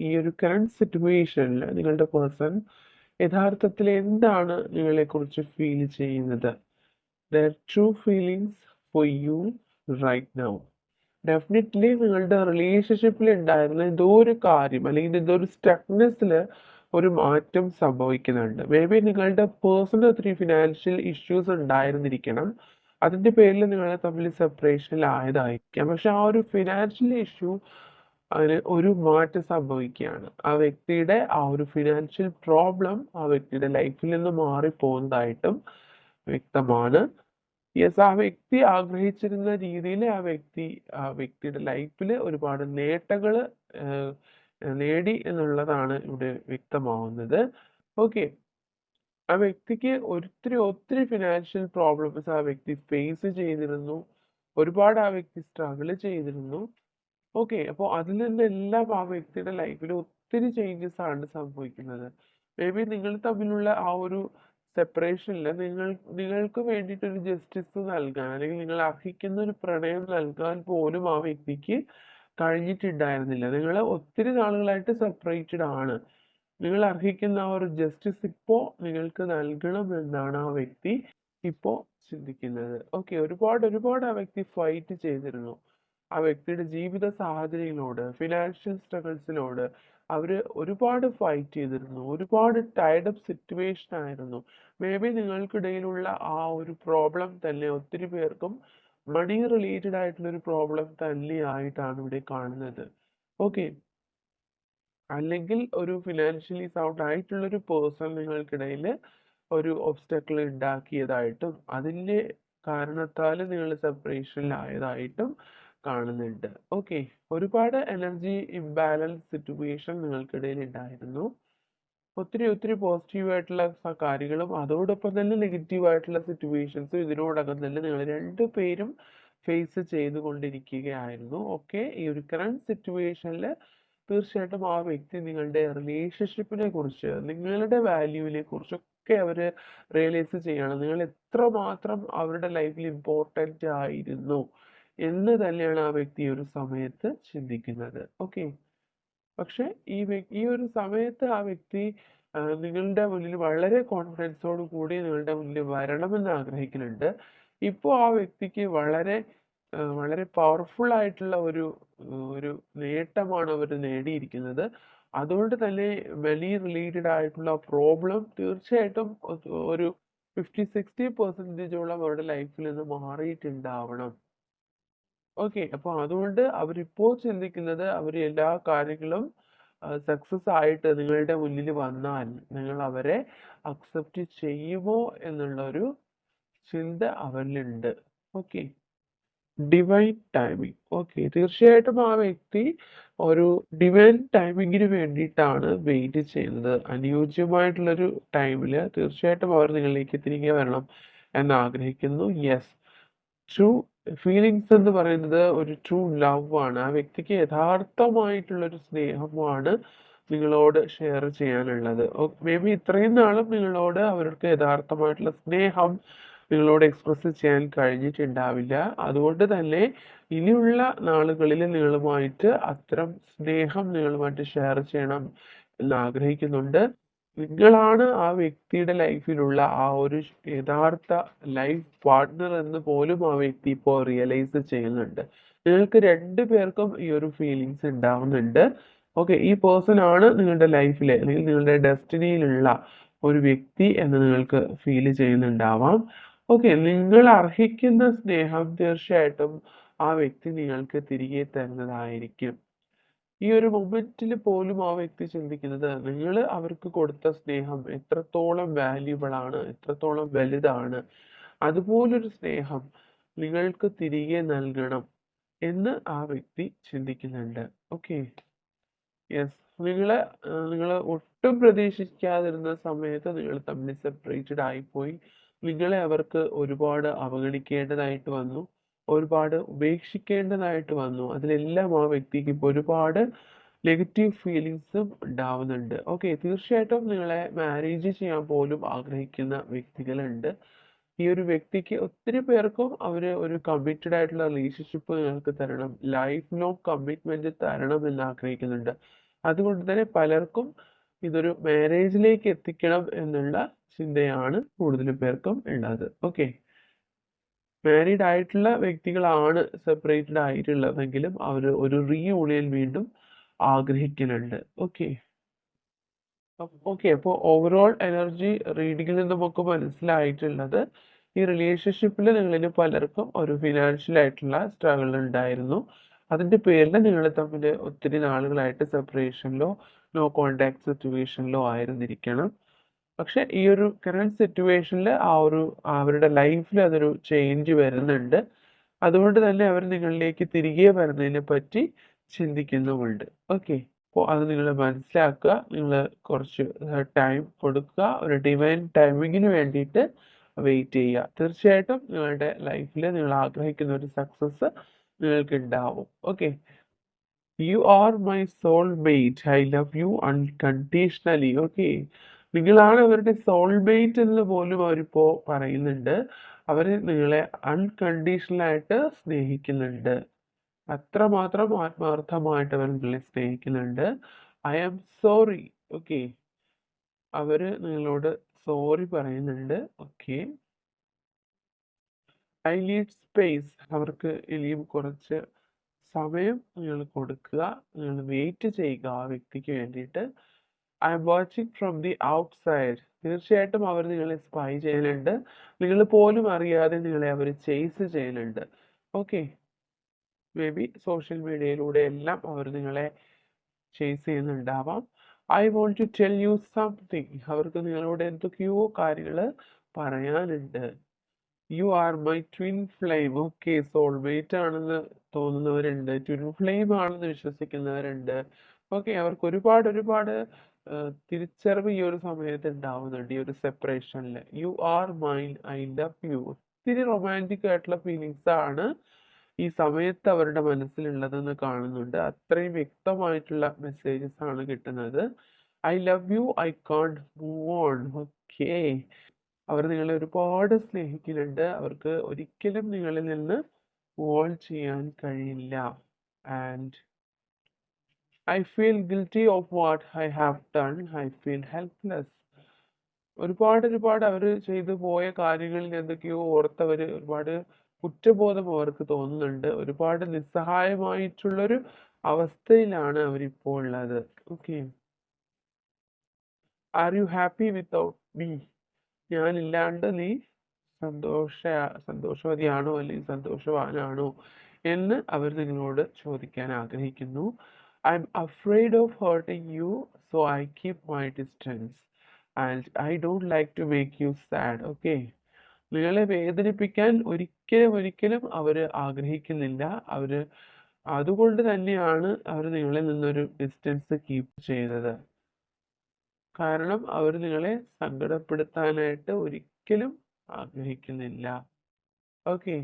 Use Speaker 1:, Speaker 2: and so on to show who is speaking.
Speaker 1: ഈ ഒരു കറണ്ട് സിറ്റുവേഷനിൽ നിങ്ങളുടെ പേഴ്സൺ യഥാർത്ഥത്തിൽ എന്താണ് നിങ്ങളെക്കുറിച്ച് ഫീൽ ചെയ്യുന്നത്? Their true feelings for you right now. Definitely നിങ്ങളുടെ റിലേഷൻഷിപ്പിൽ ഉണ്ടായിരുന്ന എന്തോ ഒരു കാര്യം അല്ലെങ്കിൽ എന്തോ ഒരു സ്റ്റക്നെസ്സിൽ ഒരു മാറ്റം സംഭവിക്കുന്നുണ്ട്. മേ ബി നിങ്ങളുടെ പേഴ്സണൽ ഒത്തിരി ഫിനാൻഷ്യൽ ഇഷ്യൂസ് ഉണ്ടായിരുന്നിരിക്കണം. അതിൻ്റെ പേരിൽ നിങ്ങൾ തമ്മിൽ സെപ്പറേഷനിലായതായിരിക്കാം. പക്ഷെ ആ ഒരു ഫിനാൻഷ്യൽ ഇഷ്യൂ അതിന് ഒരു മാറ്റം സംഭവിക്കുകയാണ്. ആ വ്യക്തിയുടെ ആ ഒരു ഫിനാൻഷ്യൽ പ്രോബ്ലം ആ വ്യക്തിയുടെ ലൈഫിൽ നിന്ന് മാറിപ്പോകുന്നതായിട്ടും വ്യക്തമാണ്. യെസ്, ആ വ്യക്തി ആഗ്രഹിച്ചിരുന്ന രീതിയിൽ ആ വ്യക്തിയുടെ ലൈഫിൽ ഒരുപാട് നേട്ടങ്ങൾ നേടി എന്നുള്ളതാണ് ഇവിടെ വ്യക്തമാവുന്നത്. ഓക്കെ, ആ വ്യക്തിക്ക് ഒത്തിരി ഫിനാൻഷ്യൽ പ്രോബ്ലംസ് ആ വ്യക്തി ഫേസ് ചെയ്തിരുന്നു. ഒരുപാട് ആ വ്യക്തി സ്ട്രഗിൾ ചെയ്തിരുന്നു. ഓക്കെ, അപ്പോൾ അതിൽ നിന്നെല്ലാം ആ വ്യക്തിയുടെ ലൈഫിൽ ഒത്തിരി ചേഞ്ചസ് ആണ് സംഭവിക്കുന്നത്. മേ ബി നിങ്ങൾ തമ്മിലുള്ള ആ ഒരു സെപ്പറേഷനിൽ നിങ്ങൾക്ക് വേണ്ടിയിട്ടൊരു ജസ്റ്റിസ് നൽകാൻ അല്ലെങ്കിൽ നിങ്ങൾ അർഹിക്കുന്ന ഒരു പ്രണയം നൽകാൻ പോലും ആ വ്യക്തിക്ക് കഴിഞ്ഞിട്ടുണ്ടായിരുന്നില്ല. നിങ്ങൾ ഒത്തിരി നാളുകളായിട്ട് സെപ്പറേറ്റഡ് ആണ്. നിങ്ങൾ അർഹിക്കുന്ന ആ ഒരു ജസ്റ്റിസ് ഇപ്പോൾ നിങ്ങൾക്ക് നൽകണമെന്നാണ് ആ വ്യക്തി ഇപ്പോൾ ചിന്തിക്കുന്നത്. ഓക്കെ, ഒരുപാട് ആ വ്യക്തി ഫൈറ്റ് ചെയ്തിരുന്നു. ആ വ്യക്തിയുടെ ജീവിത സാഹചര്യങ്ങളോട്, ഫിനാൻഷ്യൽ സ്ട്രഗിൾസിനോട് അവർ ഒരുപാട് ഫൈറ്റ് ചെയ്തിരുന്നു. ഒരുപാട് ടൈഡപ്പ് സിറ്റുവേഷൻ ആയിരുന്നു. മേ ബി നിങ്ങൾക്കിടയിലുള്ള ആ ഒരു പ്രോബ്ലം തന്നെ ഒത്തിരി പേർക്കും മണി റിലേറ്റഡ് ആയിട്ടുള്ള ഒരു പ്രോബ്ലം തന്നെയായിട്ടാണ് ഇവിടെ കാണുന്നത്. ഓക്കെ, അല്ലെങ്കിൽ ഒരു ഫിനാൻഷ്യലി സൗണ്ട് ആയിട്ടുള്ള ഒരു പേഴ്സൺ നിങ്ങൾക്കിടയിൽ ഒരു ഒബ്സ്റ്റക്കിൾ ഉണ്ടാക്കിയതായിട്ടും അതിൻ്റെ കാരണത്താൽ നിങ്ങൾ സെപ്പറേഷനിലായതായിട്ടും കാണുന്നുണ്ട്. ഓക്കെ, ഒരുപാട് എനർജി ഇംബാലൻസ് സിറ്റുവേഷൻ നിങ്ങൾക്കിടയിൽ ഉണ്ടായിരുന്നു. ഒത്തിരി പോസിറ്റീവായിട്ടുള്ള കാര്യങ്ങളും അതോടൊപ്പം തന്നെ നെഗറ്റീവായിട്ടുള്ള സിറ്റുവേഷൻസും ഇതിനോടകം തന്നെ നിങ്ങൾ രണ്ടുപേരും ഫേസ് ചെയ്തുകൊണ്ടിരിക്കുകയായിരുന്നു. ഓക്കെ, ഈ ഒരു കറണ്ട് സിറ്റുവേഷനിൽ തീർച്ചയായിട്ടും ആ വ്യക്തി നിങ്ങളുടെ റിലേഷൻഷിപ്പിനെ കുറിച്ച്, നിങ്ങളുടെ വാല്യൂവിനെ കുറിച്ചൊക്കെ അവർ റിയലൈസ് ചെയ്യണം. നിങ്ങൾ എത്രമാത്രം അവരുടെ ലൈഫിൽ ഇമ്പോർട്ടൻ്റ് ആയിരുന്നു എന്ന് തന്നെയാണ് ആ വ്യക്തി ഈ ഒരു സമയത്ത് ചിന്തിക്കുന്നത്. ഓക്കെ, പക്ഷെ ഈ ഒരു സമയത്ത് ആ വ്യക്തി നിങ്ങളുടെ മുന്നിൽ വളരെ കോൺഫിഡൻസോട് കൂടി നിങ്ങളുടെ മുന്നിൽ വരണമെന്ന് ആഗ്രഹിക്കുന്നുണ്ട്. ഇപ്പോൾ ആ വ്യക്തിക്ക് വളരെ പവർഫുൾ ആയിട്ടുള്ള ഒരു നേട്ടമാണ് അവർ നേടിയിരിക്കുന്നത്. അതുകൊണ്ട് തന്നെ മണി റിലേറ്റഡ് ആയിട്ടുള്ള പ്രോബ്ലം തീർച്ചയായിട്ടും ഒരു 50-60% അവരുടെ ലൈഫിൽ നിന്ന് മാറിയിട്ടുണ്ടാവണം. ഓക്കെ, അപ്പോൾ അതുകൊണ്ട് അവരിപ്പോൾ ചിന്തിക്കുന്നത് അവർ എല്ലാ കാര്യങ്ങളും സക്സസ് ആയിട്ട് നിങ്ങളുടെ മുന്നിൽ വന്നാൽ നിങ്ങൾ അവരെ അക്സെപ്റ്റ് ചെയ്യുമോ എന്നുള്ളൊരു ചിന്ത അവരിലുണ്ട്. Okay, divine timing. ഓക്കെ, തീർച്ചയായിട്ടും ആ വ്യക്തി ഒരു ഡിവൈൻ ടൈമിങ്ങിന് വേണ്ടിയിട്ടാണ് വെയിറ്റ് ചെയ്യുന്നത്. അനുയോജ്യമായിട്ടുള്ളൊരു ടൈമിൽ തീർച്ചയായിട്ടും അവർ നിങ്ങളിലേക്ക് തിരികെ വരണം എന്ന് ആഗ്രഹിക്കുന്നു. യെസ്, ട്രൂ ഫീലിങ്സ് എന്ന് പറയുന്നത് ഒരു ട്രൂ ലവ് ആണ്. ആ വ്യക്തിക്ക് യഥാർത്ഥമായിട്ടുള്ളൊരു സ്നേഹമാണ് നിങ്ങളോട് ഷെയർ ചെയ്യാനുള്ളത്. മേ ബി ഇത്രയും നാളും നിങ്ങളോട് അവർക്ക് യഥാർത്ഥമായിട്ടുള്ള സ്നേഹം നിങ്ങളോട് എക്സ്പ്രസ് ചെയ്യാൻ കഴിഞ്ഞിട്ടുണ്ടാവില്ല. അതുകൊണ്ട് തന്നെ ഇനിയുള്ള നാളുകളിൽ നിങ്ങളുമായിട്ട് അത്തരം സ്നേഹം നിങ്ങളുമായിട്ട് ഷെയർ ചെയ്യണം എന്ന് ആഗ്രഹിക്കുന്നുണ്ട്. നിങ്ങളാണ് ആ വ്യക്തിയുടെ ലൈഫിലുള്ള ആ ഒരു യഥാർത്ഥ ലൈഫ് പാർട്ട്ണർ എന്ന് പോലും ആ വ്യക്തി ഇപ്പോൾ റിയലൈസ് ചെയ്യുന്നുണ്ട്. നിങ്ങൾക്ക് രണ്ടുപേർക്കും ഈ ഒരു ഫീലിങ്സ് ഉണ്ടാവുന്നുണ്ട്. ഓക്കെ, ഈ പേഴ്സൺ ആണ് നിങ്ങളുടെ ലൈഫിലെ അല്ലെങ്കിൽ നിങ്ങളുടെ ഡെസ്റ്റിനിയിലുള്ള ഒരു വ്യക്തി എന്ന് നിങ്ങൾക്ക് ഫീൽ ചെയ്യുന്നുണ്ടാവാം. ഓക്കെ, നിങ്ങൾ അർഹിക്കുന്ന സ്നേഹം തീർച്ചയായിട്ടും ആ വ്യക്തി നിങ്ങൾക്ക് തിരികെ തരുന്നതായിരിക്കും. ഈ ഒരു മൊമെന്റിൽ പോലും ആ വ്യക്തി ചിന്തിക്കുന്നത് നിങ്ങൾ അവർക്ക് കൊടുത്ത സ്നേഹം എത്രത്തോളം വാല്യുബിൾ ആണ്, എത്രത്തോളം വലുതാണ്, അതുപോലൊരു സ്നേഹം നിങ്ങൾക്ക് തിരികെ നൽകണം എന്ന് ആ വ്യക്തി ചിന്തിക്കുന്നുണ്ട്. ഓക്കെ, യെസ്, നിങ്ങൾ ഒട്ടും പ്രതീക്ഷിക്കാതിരുന്ന സമയത്ത് നിങ്ങൾ തമ്മിൽ സെപ്പറേറ്റഡ് ആയിപ്പോയി. നിങ്ങളെ അവർക്ക് ഒരുപാട് അവഗണിക്കേണ്ടതായിട്ട് വന്നു, ഒരുപാട് ഉപേക്ഷിക്കേണ്ടതായിട്ട് വന്നു. അതിലെല്ലാം ആ വ്യക്തിക്ക് ഇപ്പോൾ ഒരുപാട് നെഗറ്റീവ് ഫീലിങ്സും ഉണ്ടാവുന്നുണ്ട്. ഓക്കെ, തീർച്ചയായിട്ടും നിങ്ങളെ മാരേജ് ചെയ്യാൻ പോലും ആഗ്രഹിക്കുന്ന വ്യക്തികളുണ്ട്. ഈ ഒരു വ്യക്തിക്ക് ഒത്തിരി പേർക്കും അവർ ഒരു കമ്മിറ്റഡ് ആയിട്ടുള്ള റിലേഷൻഷിപ്പ് നിങ്ങൾക്ക് തരണം, ലൈഫ് ലോങ് കമ്മിറ്റ്മെന്റ് തരണം എന്ന് ആഗ്രഹിക്കുന്നുണ്ട്. അതുകൊണ്ട് തന്നെ പലർക്കും ഇതൊരു മാരേജിലേക്ക് എത്തിക്കണം എന്നുള്ള ചിന്തയാണ് കൂടുതൽ പേർക്കും ഉള്ളത്. ഓക്കെ, മാരീഡ് ആയിട്ടുള്ള വ്യക്തികളാണ് സെപ്പറേറ്റഡ് ആയിട്ടുള്ളതെങ്കിലും അവർ ഒരു റീയൂണിയൻ വീണ്ടും ആഗ്രഹിക്കുന്നുണ്ട്. ഓക്കെ ഓക്കെ അപ്പോൾ ഓവറോൾ എനർജി റീഡിങ്ങിൽ നിന്ന് നമുക്ക് മനസ്സിലായിട്ടുള്ളത് ഈ റിലേഷൻഷിപ്പിൽ നിങ്ങളിൽ പലർക്കും ഒരു ഫിനാൻഷ്യൽ ആയിട്ടുള്ള സ്ട്രഗിൾ ഉണ്ടായിരുന്നു. അതിൻ്റെ പേരിൽ നിങ്ങൾ തമ്മിൽ ഒത്തിരി നാളുകളായിട്ട് സെപ്പറേഷനിലോ നോ കോണ്ടാക്ട് സിറ്റുവേഷനിലോ ആയിരുന്നിരിക്കണം. പക്ഷെ ഈ ഒരു കറണ്ട് സിറ്റുവേഷനിൽ അവരുടെ ലൈഫിൽ അതൊരു ചേഞ്ച് വരുന്നുണ്ട്. അതുകൊണ്ട് തന്നെ അവർ നിങ്ങളിലേക്ക് തിരികെ വരുന്നതിനെ പറ്റി ചിന്തിക്കുന്നുമുണ്ട്. ഓക്കെ, അപ്പോൾ അത് നിങ്ങൾ മനസ്സിലാക്കുക. നിങ്ങൾ കുറച്ച് ടൈം കൊടുക്കുക. ഒരു ഡിവൈൻ ടൈമിങ്ങിന് വേണ്ടിയിട്ട് വെയിറ്റ് ചെയ്യുക. തീർച്ചയായിട്ടും നിങ്ങളുടെ ലൈഫിൽ നിങ്ങൾ ആഗ്രഹിക്കുന്ന ഒരു സക്സസ് നിങ്ങൾക്ക് ഉണ്ടാവും. Okay, U are my soulmate, I love U unconditionally. Okay, നിങ്ങളാണ് അവരുടെ സോൾമേറ്റ് എന്ന് പോലും അവരിപ്പോൾ പറയുന്നുണ്ട്. അവർ നിങ്ങളെ അൺകണ്ടീഷണലായിട്ട് സ്നേഹിക്കുന്നുണ്ട്. അത്രമാത്രം ആത്മാർത്ഥമായിട്ട് അവർ നിങ്ങളെ സ്നേഹിക്കുന്നുണ്ട്. I am sorry. ഓക്കെ, അവർ നിങ്ങളോട് സോറി പറയുന്നുണ്ട്. Okay, I need space. അവർക്ക് ഇനിയും കുറച്ച് സമയം നിങ്ങൾ കൊടുക്കുക. നിങ്ങൾ വെയിറ്റ് ചെയ്യുക ആ വ്യക്തിക്ക് വേണ്ടിയിട്ട്. I am watching from the outside. തീർച്ചയായിട്ടും അവർ നിങ്ങളെ സ്പൈ ചെയ്യുന്നുണ്ട്. നിങ്ങൾ പോലും അറിയാതെ നിങ്ങളെ അവർ ചേസ് ചെയ്യുന്നുണ്ട്. ഓക്കെ, മേ ബി സോഷ്യൽ മീഡിയയിലൂടെ എല്ലാം അവർ നിങ്ങളെ ചേസ് ചെയ്യുന്നുണ്ടാവാം. I want to tell you something. അവർക്ക് നിങ്ങളോട് എന്തൊക്കെയോ കാര്യങ്ങൾ പറയാനുണ്ട്. You are my twin flame. Okay, soulmate ആണെന്ന് തോന്നുന്നവരുണ്ട്, ട്വിൻ ഫ്ലെയിം ആണെന്ന് വിശ്വസിക്കുന്നവരുണ്ട്. ഓക്കെ, അവർക്ക് ഒരുപാട് തിരിച്ചറിവ് ഈ ഒരു സമയത്ത് ഉണ്ടാവുന്നുണ്ട്, ഈ ഒരു സെപ്പറേഷനിൽ. You are mine, I love you. ഒത്തിരി റൊമാൻറ്റിക് ആയിട്ടുള്ള ഫീലിങ്സ് ആണ് ഈ സമയത്ത് അവരുടെ മനസ്സിലുള്ളതെന്ന് കാണുന്നുണ്ട്. അത്രയും വ്യക്തമായിട്ടുള്ള മെസ്സേജസ് ആണ് കിട്ടുന്നത്. I love you, I can't move on. Okay, അവർ നിങ്ങളെ ഒരുപാട് സ്നേഹിക്കുന്നുണ്ട്. അവർക്ക് ഒരിക്കലും നിങ്ങളിൽ നിന്ന് മൂവ് ചെയ്യാൻ കഴിയില്ല. And I feel guilty of what I have done. I feel helpless. ഒരുപാട് അവർ ചെയ്തു പോയ കാര്യങ്ങളിൽ എന്തൊക്കെയോ ഓർത്തവർ ഒരുപാട് കുറ്റബോധം അവർക്ക് തോന്നുന്നുണ്ട്. ഒരുപാട് നിസ്സഹായമായിട്ടുള്ളൊരു അവസ്ഥയിലാണ് അവരിപ്പോൾ ഉള്ളത്. Okay, are you happy without me? ഞാനില്ലാണ്ട് നീ സന്തോഷവതിയാണോ അല്ലെങ്കിൽ സന്തോഷവാനാണോ എന്ന് അവർ നിങ്ങളോട് ചോദിക്കാൻ ആഗ്രഹിക്കുന്നു. I am afraid of hurting you, so I keep my distance and I don't like to make you sad. Okay, നിങ്ങളെ വേദനിപ്പിക്കാൻ ഒരിക്കലും അവർ ആഗ്രഹിക്കുന്നില്ല. അതുകൊണ്ട് തന്നെയാണ് അവർ നിങ്ങളിൽ നിന്നൊരു ഡിസ്റ്റൻസ് കീപ്പ് ചെയ്തത്. കാരണം അവർ നിങ്ങളെ സങ്കടപ്പെടുത്താനായിട്ട് ഒരിക്കലും ആഗ്രഹിക്കുന്നില്ല. ഓക്കെ,